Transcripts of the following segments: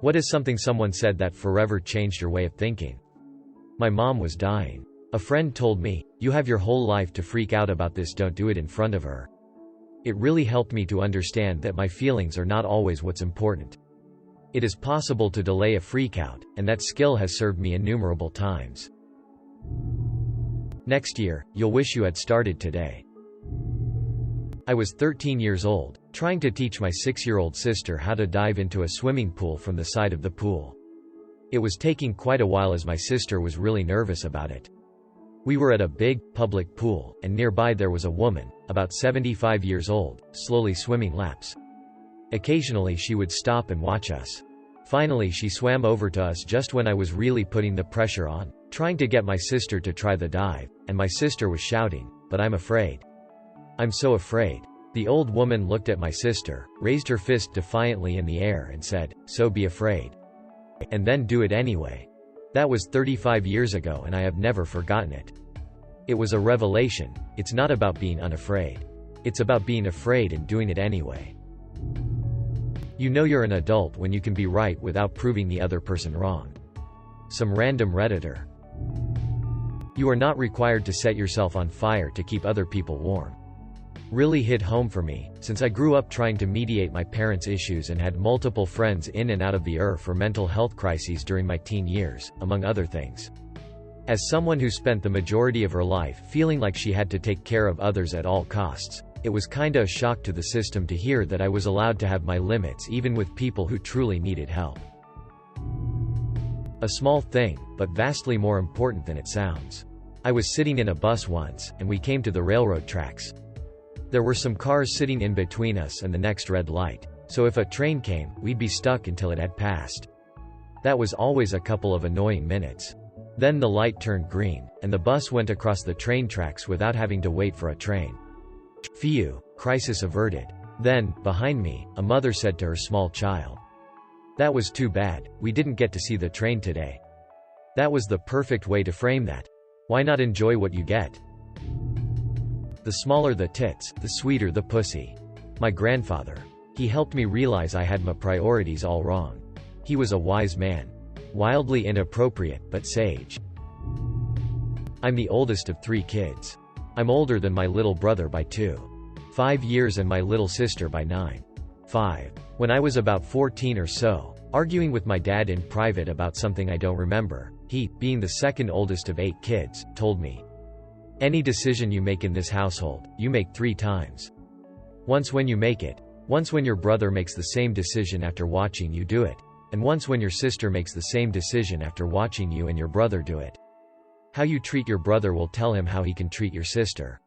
What is something someone said that forever changed your way of thinking? My mom was dying. A friend told me, "You have your whole life to freak out about this, don't do it in front of her." It really helped me to understand that my feelings are not always what's important. It is possible to delay a freakout, and that skill has served me innumerable times. Next year, you'll wish you had started today. I was 13 years old, trying to teach my 6-year-old sister how to dive into a swimming pool from the side of the pool. It was taking quite a while as my sister was really nervous about it. We were at a big, public pool, and nearby there was a woman, about 75 years old, slowly swimming laps. Occasionally she would stop and watch us. Finally she swam over to us just when I was really putting the pressure on, trying to get my sister to try the dive, and my sister was shouting, "But I'm afraid. I'm so afraid." The old woman looked at my sister, raised her fist defiantly in the air and said, "So be afraid. And then do it anyway." That was 35 years ago and I have never forgotten it. It was a revelation. It's not about being unafraid. It's about being afraid and doing it anyway. You know you're an adult when you can be right without proving the other person wrong. Some random Redditor. You are not required to set yourself on fire to keep other people warm. Really hit home for me, since I grew up trying to mediate my parents' issues and had multiple friends in and out of the for mental health crises during my teen years, among other things. As someone who spent the majority of her life feeling like she had to take care of others at all costs, it was kinda a shock to the system to hear that I was allowed to have my limits even with people who truly needed help. A small thing, but vastly more important than it sounds. I was sitting in a bus once, and we came to the railroad tracks. There were some cars sitting in between us and the next red light, so if a train came, we'd be stuck until it had passed. That was always a couple of annoying minutes. Then the light turned green, and the bus went across the train tracks without having to wait for a train. Phew, crisis averted. Then, behind me, a mother said to her small child, "That was too bad, we didn't get to see the train today." That was the perfect way to frame that. Why not enjoy what you get? The smaller the tits, the sweeter the pussy. My grandfather. He helped me realize I had my priorities all wrong. He was a wise man. Wildly inappropriate, but sage. I'm the oldest of 3 kids. I'm older than my little brother by 2.5 years and my little sister by 9.5. When I was about 14 or so, arguing with my dad in private about something I don't remember, he, being the second oldest of 8 kids, told me, "Any decision you make in this household, you make 3 times. Once when you make it, once when your brother makes the same decision after watching you do it, and once when your sister makes the same decision after watching you and your brother do it. How you treat your brother will tell him how he can treat your sister.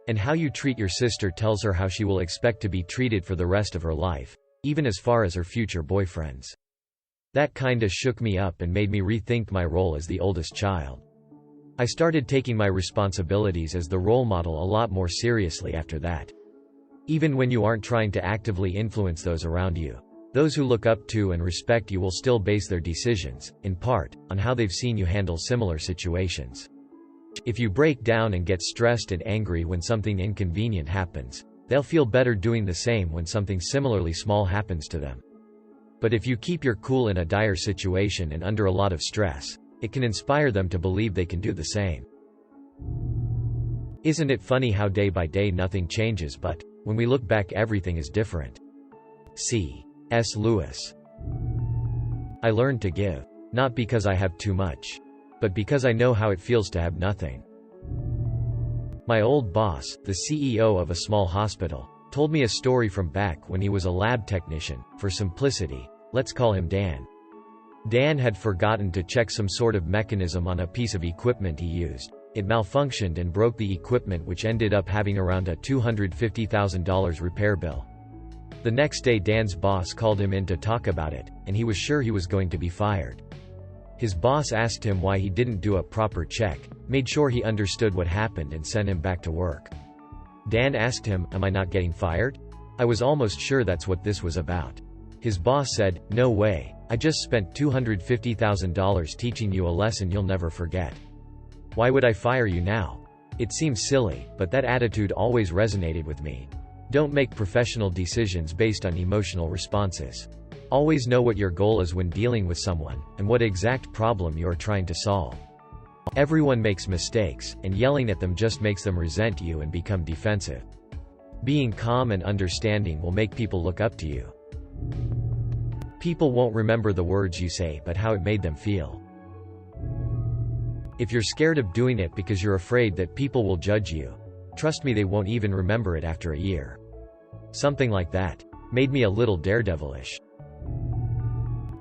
And how you treat your sister tells her how she will expect to be treated for the rest of her life, even as far as her future boyfriends." That kinda shook me up and made me rethink my role as the oldest child. I started taking my responsibilities as the role model a lot more seriously after that. Even when you aren't trying to actively influence those around you, those who look up to and respect you will still base their decisions, in part, on how they've seen you handle similar situations. If you break down and get stressed and angry when something inconvenient happens, they'll feel better doing the same when something similarly small happens to them. But if you keep your cool in a dire situation and under a lot of stress, it can inspire them to believe they can do the same. Isn't it funny how day by day nothing changes, but when we look back everything is different? C.S. Lewis. I learned to give, not because I have too much, but because I know how it feels to have nothing. My old boss, the CEO of a small hospital, told me a story from back when he was a lab technician. For simplicity, let's call him Dan. Dan had forgotten to check some sort of mechanism on a piece of equipment he used. It malfunctioned and broke the equipment, which ended up having around a $250,000 repair bill. The next day Dan's boss called him in to talk about it, and he was sure he was going to be fired. His boss asked him why he didn't do a proper check, made sure he understood what happened and sent him back to work. Dan asked him, "Am I not getting fired? I was almost sure that's what this was about." His boss said, "No way, I just spent $250,000 teaching you a lesson you'll never forget. Why would I fire you now?" It seems silly, but that attitude always resonated with me. Don't make professional decisions based on emotional responses. Always know what your goal is when dealing with someone, and what exact problem you are trying to solve. Everyone makes mistakes, and yelling at them just makes them resent you and become defensive. Being calm and understanding will make people look up to you. People won't remember the words you say, but how it made them feel. If you're scared of doing it because you're afraid that people will judge you, trust me, they won't even remember it after a year. Something like that. Made me a little daredevilish.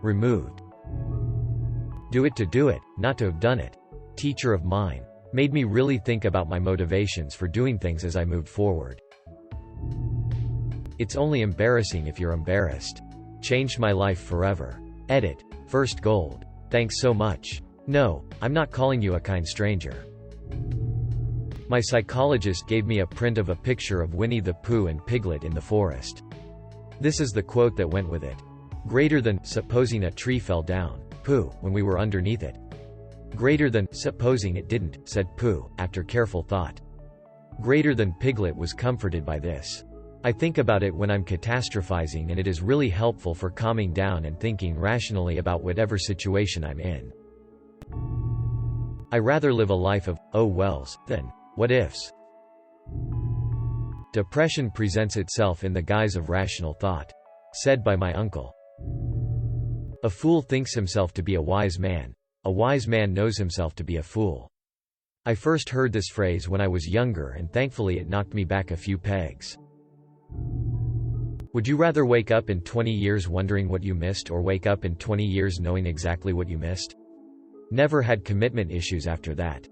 Removed. Do it to do it, not to have done it. Teacher of mine. Made me really think about my motivations for doing things as I moved forward. It's only embarrassing if you're embarrassed. Changed my life forever. Edit. First gold. Thanks so much. No, I'm not calling you a kind stranger. My psychologist gave me a print of a picture of Winnie the Pooh and Piglet in the forest. This is the quote that went with it. Greater than, supposing a tree fell down, Pooh, when we were underneath it. Greater than, supposing it didn't, said Pooh, after careful thought. Greater than, Piglet was comforted by this. I think about it when I'm catastrophizing, and it is really helpful for calming down and thinking rationally about whatever situation I'm in. I rather live a life of, oh wells, than, what ifs. Depression presents itself in the guise of rational thought. Said by my uncle. A fool thinks himself to be a wise man. A wise man knows himself to be a fool. I first heard this phrase when I was younger, and thankfully it knocked me back a few pegs. Would you rather wake up in 20 years wondering what you missed, or wake up in 20 years knowing exactly what you missed? Never had commitment issues after that.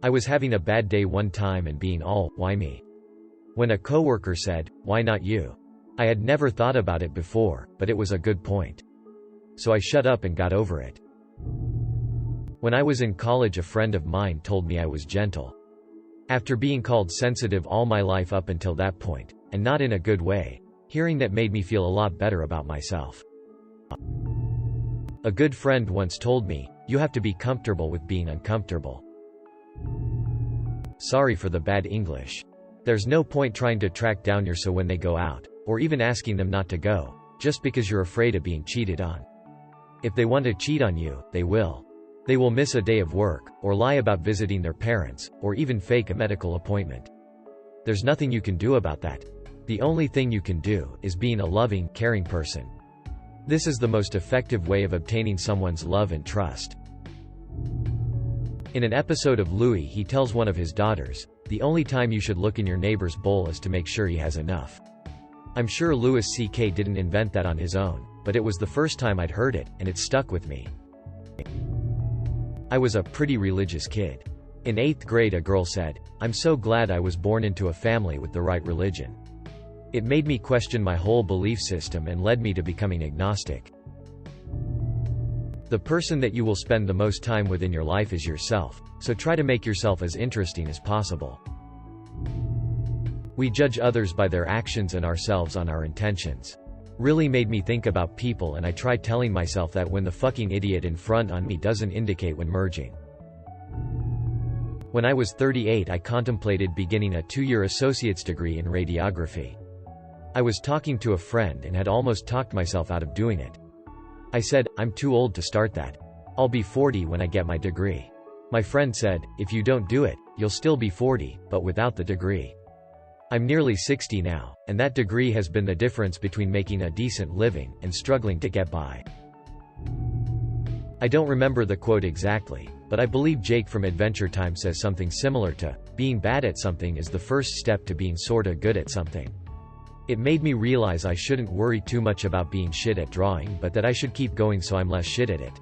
I was having a bad day one time and being all, why me? When a coworker said, why not you? I had never thought about it before, but it was a good point. So I shut up and got over it. When I was in college, a friend of mine told me I was gentle. After being called sensitive all my life up until that point, and not in a good way, hearing that made me feel a lot better about myself. A good friend once told me, you have to be comfortable with being uncomfortable. Sorry for the bad English. There's no point trying to track down your so when they go out, or even asking them not to go, just because you're afraid of being cheated on. If they want to cheat on you, they will. They will miss a day of work, or lie about visiting their parents, or even fake a medical appointment. There's nothing you can do about that. The only thing you can do is being a loving, caring person. This is the most effective way of obtaining someone's love and trust. In an episode of Louie, he tells one of his daughters, the only time you should look in your neighbor's bowl is to make sure he has enough. I'm sure Louis C.K. didn't invent that on his own, but it was the first time I'd heard it, and it stuck with me. I was a pretty religious kid. In 8th grade, a girl said, I'm so glad I was born into a family with the right religion. It made me question my whole belief system and led me to becoming agnostic. The person that you will spend the most time with in your life is yourself, so try to make yourself as interesting as possible. We judge others by their actions and ourselves on our intentions. Really made me think about people, and I try telling myself that when the fucking idiot in front on me doesn't indicate when merging. When I was 38, I contemplated beginning a 2-year associate's degree in radiography. I was talking to a friend and had almost talked myself out of doing it. I said, I'm too old to start that. I'll be 40 when I get my degree. My friend said, if you don't do it, you'll still be 40, but without the degree. I'm nearly 60 now, and that degree has been the difference between making a decent living and struggling to get by. I don't remember the quote exactly, but I believe Jake from Adventure Time says something similar to, being bad at something is the first step to being sorta good at something. It made me realize I shouldn't worry too much about being shit at drawing, but that I should keep going so I'm less shit at it.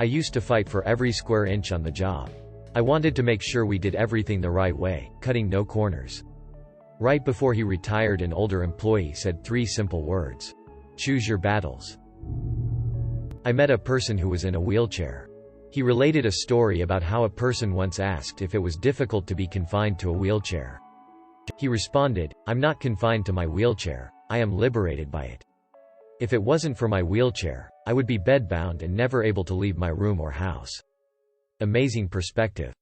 I used to fight for every square inch on the job. I wanted to make sure we did everything the right way, cutting no corners. Right before he retired, an older employee said 3 simple words. Choose your battles. I met a person who was in a wheelchair. He related a story about how a person once asked if it was difficult to be confined to a wheelchair. He responded, I'm not confined to my wheelchair, I am liberated by it. If it wasn't for my wheelchair, I would be bedbound and never able to leave my room or house. Amazing perspective.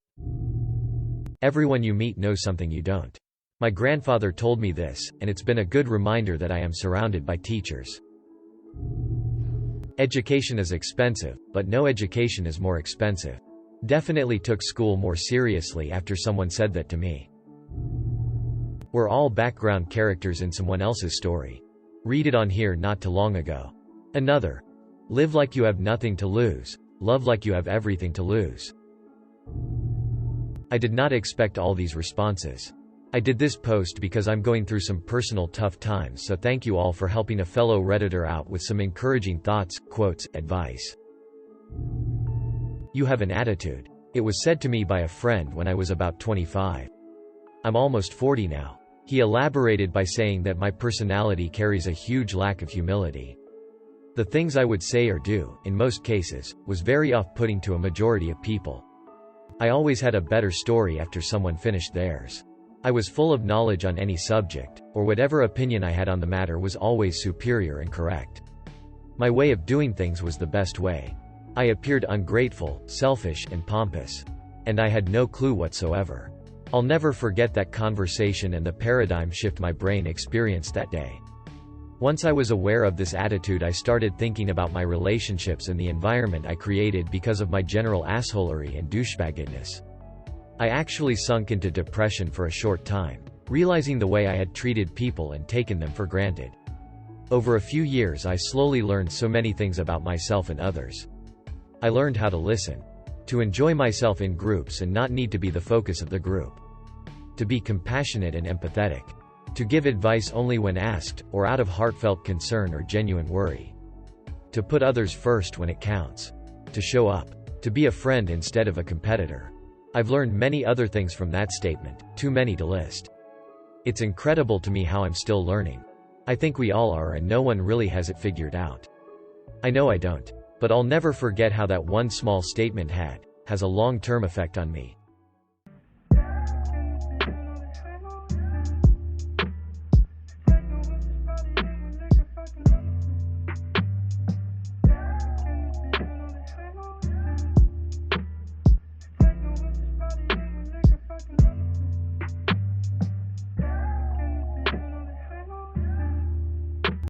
Everyone you meet knows something you don't. My grandfather told me this, and it's been a good reminder that I am surrounded by teachers. Education is expensive, but no education is more expensive. Definitely took school more seriously after someone said that to me. We're all background characters in someone else's story. Read it on here not too long ago. Another. Live like you have nothing to lose. Love like you have everything to lose. I did not expect all these responses. I did this post because I'm going through some personal tough times, so thank you all for helping a fellow Redditor out with some encouraging thoughts, quotes, advice. You have an attitude. It was said to me by a friend when I was about 25. I'm almost 40 now. He elaborated by saying that my personality carries a huge lack of humility. The things I would say or do, in most cases, was very off-putting to a majority of people. I always had a better story after someone finished theirs. I was full of knowledge on any subject, or whatever opinion I had on the matter was always superior and correct. My way of doing things was the best way. I appeared ungrateful, selfish, and pompous. And I had no clue whatsoever. I'll never forget that conversation and the paradigm shift my brain experienced that day. Once I was aware of this attitude, I started thinking about my relationships and the environment I created because of my general assholery and douchebagginess. I actually sunk into depression for a short time, realizing the way I had treated people and taken them for granted. Over a few years, I slowly learned so many things about myself and others. I learned how to listen, to enjoy myself in groups and not need to be the focus of the group, to be compassionate and empathetic, to give advice only when asked, or out of heartfelt concern or genuine worry, to put others first when it counts, to show up, to be a friend instead of a competitor. I've learned many other things from that statement, too many to list. It's incredible to me how I'm still learning. I think we all are, and no one really has it figured out. I know I don't. But I'll never forget how that one small statement has a long-term effect on me.